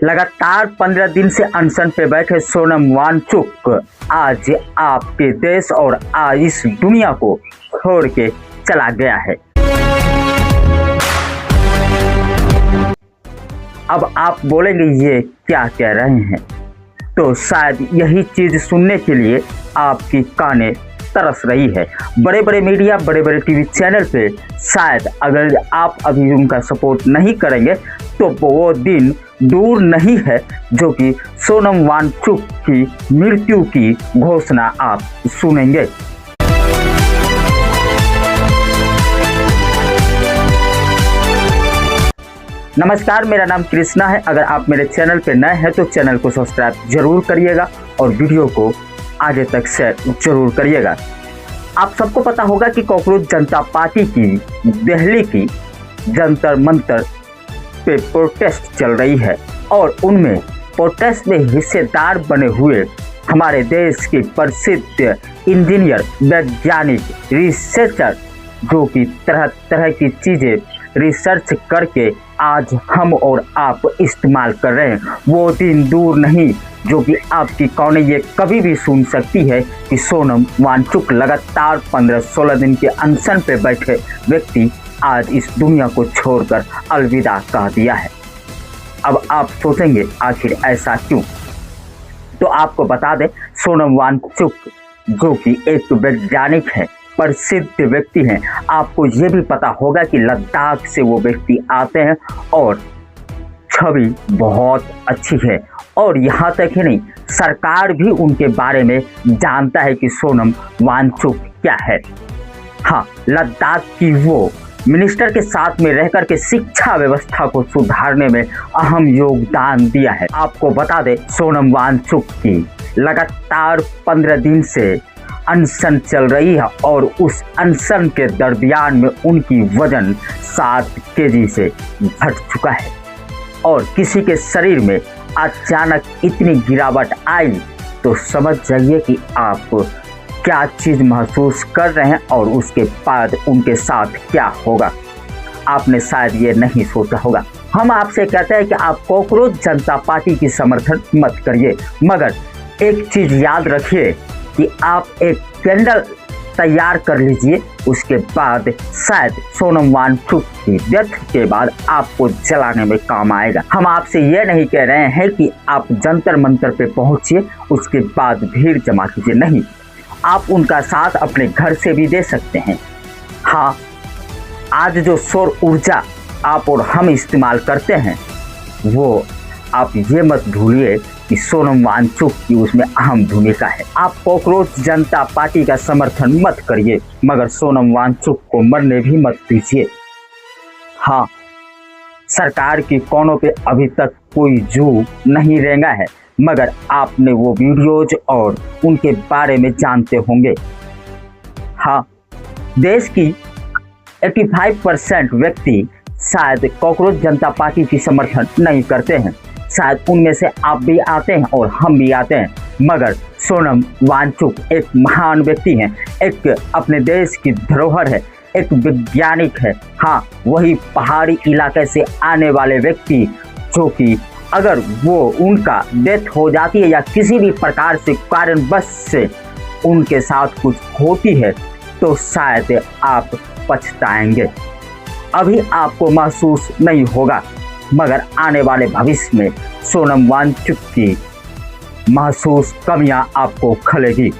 लगातार 15 दिन से अनशन पे बैठे सोनम वांगचुक आज आपके देश और आज इस दुनिया को छोड़ के चला गया है। अब आप बोलेंगे ये क्या कह रहे हैं, तो शायद यही चीज सुनने के लिए आपकी कानें तरस रही है। बड़े बड़े मीडिया, बड़े बड़े टीवी चैनल पे शायद अगर आप अभी उनका सपोर्ट नहीं करेंगे तो वो दिन दूर नहीं है जो कि सोनम वांगचुक की मृत्यु की घोषणा आप सुनेंगे। नमस्कार, मेरा नाम कृष्णा है। अगर आप मेरे चैनल पे नए हैं तो चैनल को सब्सक्राइब जरूर करिएगा और वीडियो को आगे तक शेयर जरूर करिएगा। आप सबको पता होगा कि कॉकरोच जनता पार्टी की दिल्ली की जंतर मंतर पे प्रोटेस्ट चल रही है और उनमें प्रोटेस्ट में हिस्सेदार बने हुए हमारे देश के प्रसिद्ध इंजीनियर, वैज्ञानिक, रिसर्चर जो कि तरह तरह की चीज़ें रिसर्च करके आज हम और आप इस्तेमाल कर रहे हैं, वो दिन दूर नहीं जो कि आपकी कौनें ये कभी भी सुन सकती है कि सोनम वांगचुक लगातार 15-16 दिन के अनशन पे बैठे व्यक्ति आज इस दुनिया को छोड़कर अलविदा कह दिया है। अब आप सोचेंगे आखिर ऐसा क्यों, तो आपको बता दें सोनम वांगचुक जो कि एक वैज्ञानिक है, प्रसिद्ध व्यक्ति हैं। आपको ये भी पता होगा कि लद्दाख से वो व्यक्ति आते हैं और छवि बहुत अच्छी है और यहाँ तक ही नहीं, सरकार भी उनके बारे में जानता है कि सोनम वांगचुक क्या है। हाँ, लद्दाख की वो मिनिस्टर के साथ में रहकर के शिक्षा व्यवस्था को सुधारने में अहम योगदान दिया है। आपको बता दें सोनम वांगचुक की लगातार 15 दिन से अनशन चल रही है और उस अनशन के दरमियान में उनकी वजन 7 केजी से घट चुका है और किसी के शरीर में अचानक इतनी गिरावट आई तो समझ जाइए कि आप क्या चीज़ महसूस कर रहे हैं और उसके बाद उनके साथ क्या होगा। आपने शायद ये नहीं सोचा होगा। हम आपसे कहते हैं कि आप कॉकरोच जनता पार्टी की समर्थन मत करिए, मगर एक चीज़ याद रखिए कि आप एक कैंडल तैयार कर लीजिए, उसके बाद शायद सोनम वांगचुक की डेथ के बाद आपको जलाने में काम आएगा। हम आपसे ये नहीं कह रहे हैं कि आप जंतर मंतर पे पहुंचिए उसके बाद भीड़ जमा कीजिए, नहीं, आप उनका साथ अपने घर से भी दे सकते हैं। हाँ, आज जो सौर ऊर्जा आप और हम इस्तेमाल करते हैं वो आप ये मत भूलिए कि सोनम वांगचुक की उसमें अहम भूमिका है। आप कॉकरोच जनता पार्टी का समर्थन मत करिए, मगर सोनम वांगचुक को मरने भी मत दीजिए। हाँ, सरकार की कोनों पे अभी तक कोई जू नहीं रेंगा है, मगर आपने वो वीडियोज और उनके बारे में जानते होंगे। हाँ, देश की 85% व्यक्ति शायद कॉकरोच जनता पार्टी की समर्थन नहीं करते हैं, शायद उनमें से आप भी आते हैं और हम भी आते हैं, मगर सोनम वांगचुक एक महान व्यक्ति हैं, एक अपने देश की धरोहर है, एक वैज्ञानिक है। हाँ, वही पहाड़ी इलाके से आने वाले व्यक्ति जो कि अगर वो उनका डेथ हो जाती है या किसी भी प्रकार से कारणवश से उनके साथ कुछ होती है तो शायद आप पछताएंगे। अभी आपको महसूस नहीं होगा, मगर आने वाले भविष्य में सोनम वांगचुक की महसूस कमियां आपको खलेगी।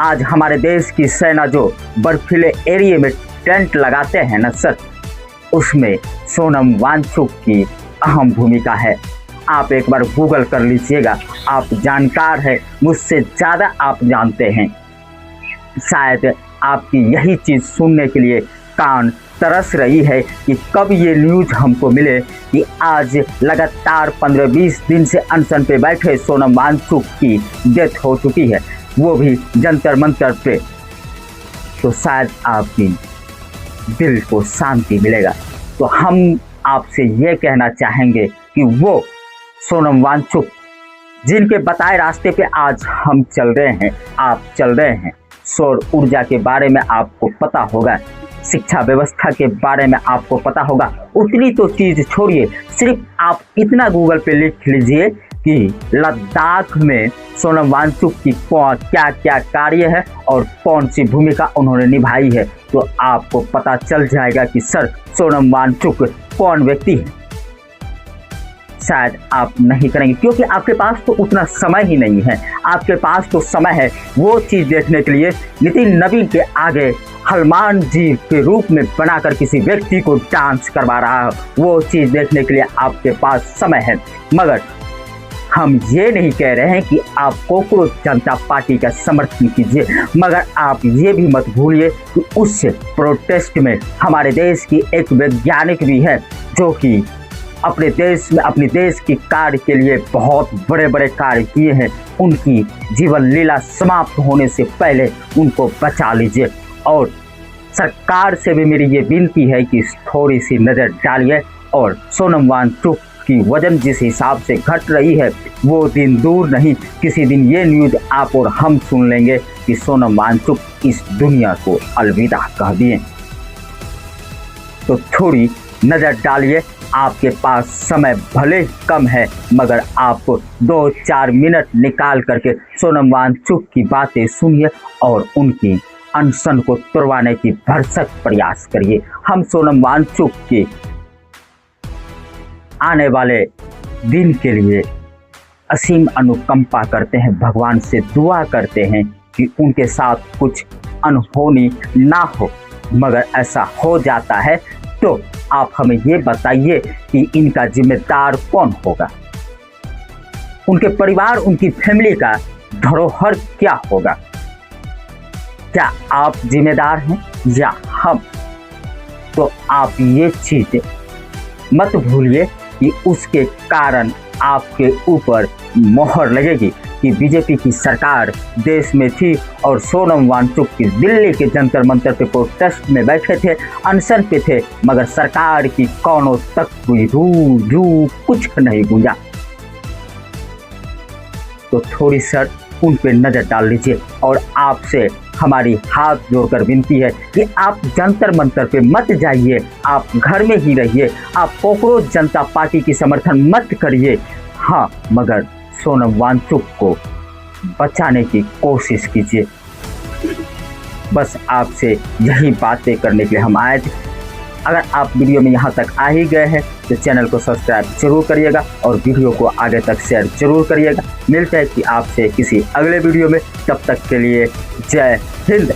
आज हमारे देश की सेना जो बर्फीले एरिया में टेंट लगाते हैं न सर, उसमें सोनम वांगचुक की अहम भूमिका है। आप एक बार गूगल कर लीजिएगा, आप जानकार हैं, मुझसे ज़्यादा आप जानते हैं। शायद आपकी यही चीज़ सुनने के लिए कान तरस रही है कि कब ये न्यूज़ हमको मिले कि आज लगातार 15-20 दिन से अनशन पे बैठे सोनम वांगचुक की डेथ हो चुकी है, वो भी जंतर मंतर पे, तो शायद आपकी दिल को शांति मिलेगा। तो हम आपसे ये कहना चाहेंगे कि वो सोनम वांगचुक जिनके बताए रास्ते पे आज हम चल रहे हैं, आप चल रहे हैं, सौर ऊर्जा के बारे में आपको पता होगा शिक्षा व्यवस्था के बारे में आपको पता होगा, उतनी तो चीज़ छोड़िए, सिर्फ आप इतना गूगल पे लिख लीजिए कि लद्दाख में सोनम वांगचुक की क्या क्या कार्य है और कौन सी भूमिका उन्होंने निभाई है, तो आपको पता चल जाएगा कि सर सोनम वांगचुक कौन व्यक्ति है। शायद आप नहीं करेंगे क्योंकि आपके पास तो उतना समय ही नहीं है। आपके पास तो समय है वो चीज़ देखने के लिए नितिन नवीन के आगे हनुमान जी के रूप में बनाकर किसी व्यक्ति को डांस करवा रहा है, वो चीज़ देखने के लिए आपके पास समय है। मगर हम ये नहीं कह रहे हैं कि आप कोकरोच जनता पार्टी का समर्थन कीजिए, मगर आप ये भी मत भूलिए कि उस प्रोटेस्ट में हमारे देश की एक वैज्ञानिक भी है जो कि अपने देश में अपने देश की कार्य के लिए बहुत बड़े बड़े कार्य किए हैं। उनकी जीवन लीला समाप्त होने से पहले उनको बचा लीजिए। और सरकार से भी मेरी ये विनती है कि थोड़ी सी नज़र डालिए और सोनम वांगचुक की वजन जिस हिसाब से घट रही है वो दिन दूर नहीं, किसी दिन ये न्यूज़ आप और हम सुन लेंगे कि सोनम वांगचुक इस दुनिया को अलविदा कह दिए। तो थोड़ी नज़र डालिए, आपके पास समय भले कम है मगर आप 2-4 मिनट निकाल करके सोनम वांगचुक की बातें सुनिए और उनकी अनशन को तोड़वाने की भरसक प्रयास करिए। हम सोनम वांगचुक के आने वाले दिन के लिए असीम अनुकंपा करते हैं, भगवान से दुआ करते हैं कि उनके साथ कुछ अनहोनी ना हो, मगर ऐसा हो जाता है तो आप हमें ये बताइए कि इनका जिम्मेदार कौन होगा, उनके परिवार उनकी फैमिली का धरोहर क्या होगा। क्या आप जिम्मेदार हैं या हम? तो आप ये चीज़ मत भूलिए कि उसके कारण आपके ऊपर मोहर लगेगी कि बीजेपी की सरकार देश में थी और सोनम वांगचुक की दिल्ली के जंतर मंतर पे प्रोटेस्ट में बैठे थे, अनशन पे थे, मगर सरकार की कौनों तक कोई रू कुछ नहीं गूंजा। तो थोड़ी सर उन पे नज़र डाल लीजिए और आपसे हमारी हाथ जोड़कर विनती है कि आप जंतर मंतर पे मत जाइए, आप घर में ही रहिए, आप कोकरोच जनता पार्टी की समर्थन मत करिए। हाँ, मगर सोनम वांगचुक को बचाने की कोशिश कीजिए। बस आपसे यही बातें करने के लिए हम आए थे। अगर आप वीडियो में यहाँ तक आ ही गए हैं तो चैनल को सब्सक्राइब जरूर करिएगा और वीडियो को आगे तक शेयर जरूर करिएगा। मिलते हैं कि आपसे किसी अगले वीडियो में, तब तक के लिए जय हिंद।